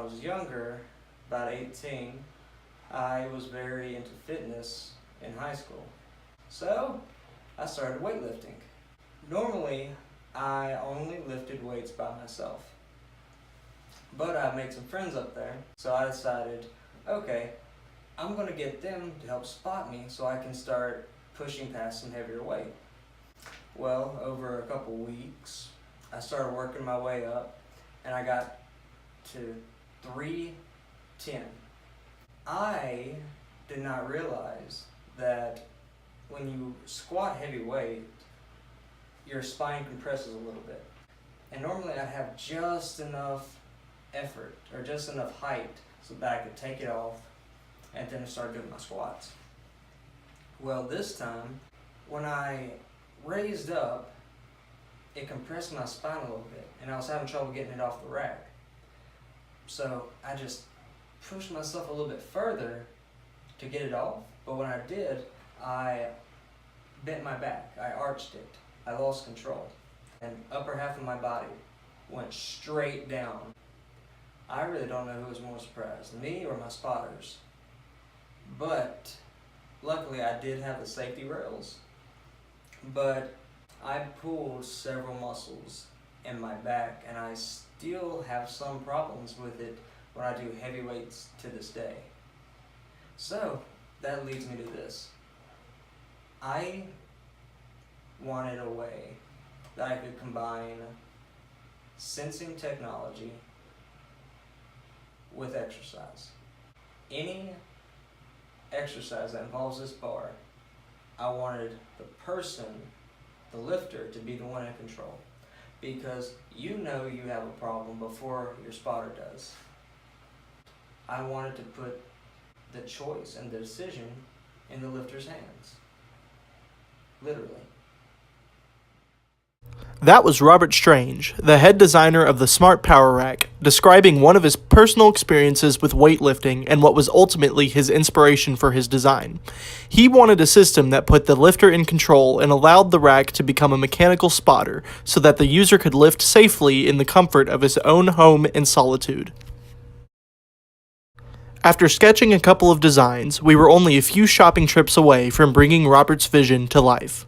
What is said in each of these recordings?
was younger, about 18, I was very into fitness in high school. So I started weightlifting. Normally, I only lifted weights by myself. But I made some friends up there, so I decided, okay, I'm going to get them to help spot me so I can start pushing past some heavier weight. Well, over a couple weeks, I started working my way up, and I got to 310. I did not realize that when you squat heavy weight, your spine compresses a little bit. And normally I'd have just enough effort or just enough height so that I could take it off and then start doing my squats. Well, this time, when I raised up, it compressed my spine a little bit, and I was having trouble getting it off the rack. So I just pushed myself a little bit further to get it off, but when I did, I bent my back, I arched it, I lost control, and upper half of my body went straight down. I really don't know who was more surprised, me or my spotters. But luckily I did have the safety rails, but I pulled several muscles in my back, and I still have some problems with it when I do heavy weights to this day. So that leads me to this. I wanted a way that I could combine sensing technology with exercise. Any exercise that involves this bar, I wanted the person, the lifter, to be the one in control. Because you know you have a problem before your spotter does. I wanted to put the choice and the decision in the lifter's hands. Literally. That was Robert Strange, the head designer of the Smart Power Rack, describing one of his personal experiences with weightlifting and what was ultimately his inspiration for his design. He wanted a system that put the lifter in control and allowed the rack to become a mechanical spotter so that the user could lift safely in the comfort of his own home in solitude. After sketching a couple of designs, we were only a few shopping trips away from bringing Robert's vision to life.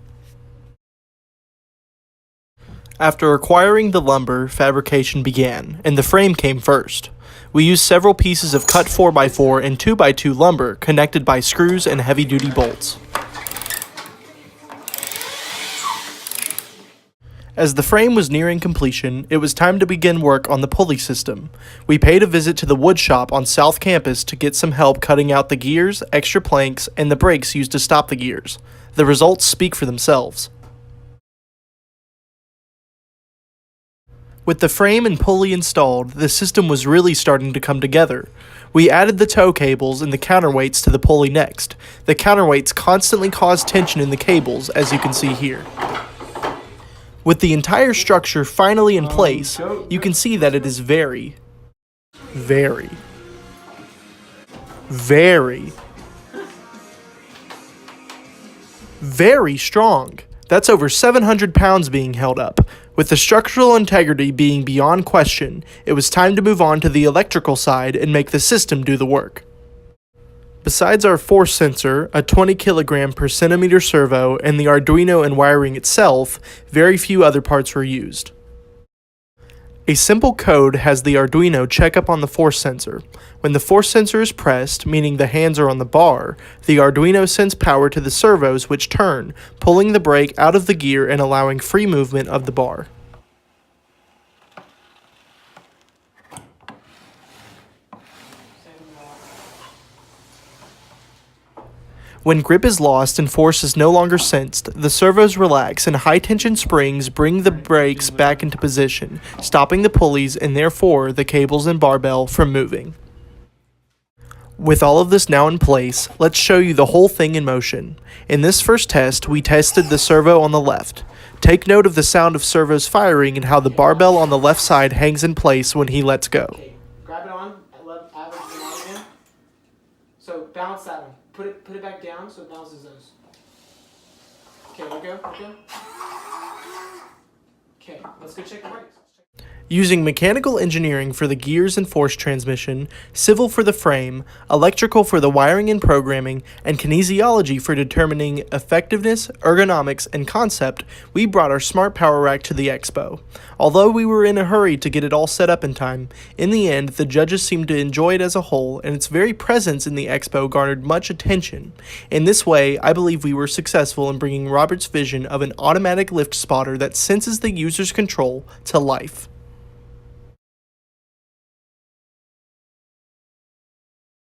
After acquiring the lumber, fabrication began, and the frame came first. We used several pieces of cut 4x4 and 2x2 lumber connected by screws and heavy-duty bolts. As the frame was nearing completion, it was time to begin work on the pulley system. We paid a visit to the wood shop on South Campus to get some help cutting out the gears, extra planks, and the brakes used to stop the gears. The results speak for themselves. With the frame and pulley installed, the system was really starting to come together. We added the tow cables and the counterweights to the pulley next. The counterweights constantly cause tension in the cables, as you can see here. With the entire structure finally in place, you can see that it is very strong. That's over 700 pounds being held up. With the structural integrity being beyond question, it was time to move on to the electrical side and make the system do the work. Besides our force sensor, a 20 kilogram per centimeter servo, and the Arduino and wiring itself, very few other parts were used. A simple code has the Arduino check up on the force sensor. When the force sensor is pressed, meaning the hands are on the bar, the Arduino sends power to the servos which turn, pulling the brake out of the gear and allowing free movement of the bar. When grip is lost and force is no longer sensed, the servos relax and high-tension springs bring the brakes back into position, stopping the pulleys and therefore the cables and barbell from moving. With all of this now in place, let's show you the whole thing in motion. In this first test, we tested the servo on the left. Take note of the sound of servos firing and how the barbell on the left side hangs in place when he lets go. Grab it on, average it on again. So balance that one. Put it back down so it balances those. Okay, let go. Okay, let's go check the brakes. Using mechanical engineering for the gears and force transmission, civil for the frame, electrical for the wiring and programming, and kinesiology for determining effectiveness, ergonomics, and concept, we brought our smart power rack to the expo. Although we were in a hurry to get it all set up in time, in the end, the judges seemed to enjoy it as a whole, and its very presence in the expo garnered much attention. In this way, I believe we were successful in bringing Robert's vision of an automatic lift spotter that senses the user's control to life.